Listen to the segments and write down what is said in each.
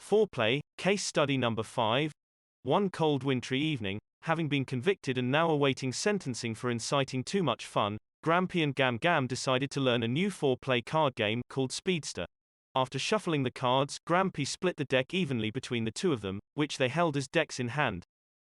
Foreplay, case study number 5. One cold wintry evening, having been convicted and now awaiting sentencing for inciting too much fun, Grampy and Gam Gam decided to learn a new foreplay card game called Speedster. After shuffling the cards, Grampy split the deck evenly between the two of them, which they held as decks in hand.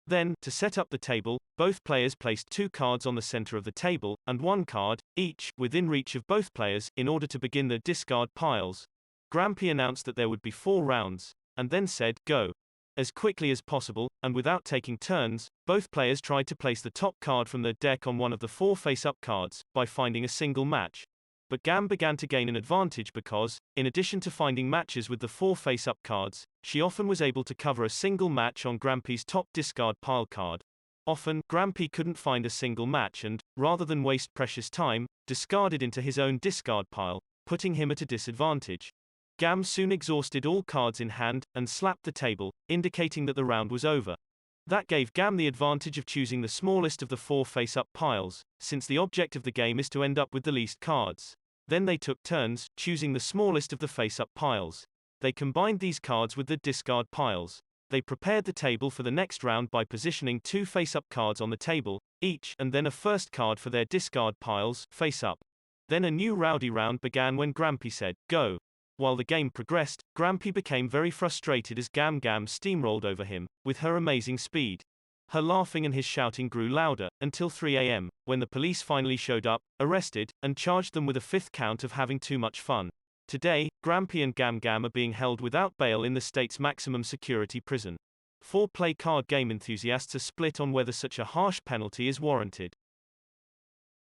Then, to set up the table, both players placed 2 cards on the center of the table, and 1 card, each, within reach of both players, in order to begin the discard piles. Grampy announced that there would be 4 rounds, and then said, "Go." As quickly as possible, and without taking turns, both players tried to place the top card from their deck on one of the 4 face-up cards, by finding a single match. But Gam began to gain an advantage because, in addition to finding matches with the 4 face-up cards, she often was able to cover a single match on Grampy's top discard pile card. Often, Grampy couldn't find a single match and, rather than waste precious time, discarded into his own discard pile, putting him at a disadvantage. Gam soon exhausted all cards in hand, and slapped the table, indicating that the round was over. That gave Gam the advantage of choosing the smallest of the 4 face-up piles, since the object of the game is to end up with the least cards. Then they took turns, choosing the smallest of the face-up piles. They combined these cards with the discard piles. They prepared the table for the next round by positioning 2 face-up cards on the table, each, and then a first card for their discard piles, face-up. Then a new rowdy round began when Grampy said, "Go." While the game progressed, Grampy became very frustrated as Gam Gam steamrolled over him, with her amazing speed. Her laughing and his shouting grew louder, until 3 a.m., when the police finally showed up, arrested, and charged them with a 5th count of having too much fun. Today, Grampy and Gam Gam are being held without bail in the state's maximum security prison. Foreplay card game enthusiasts are split on whether such a harsh penalty is warranted.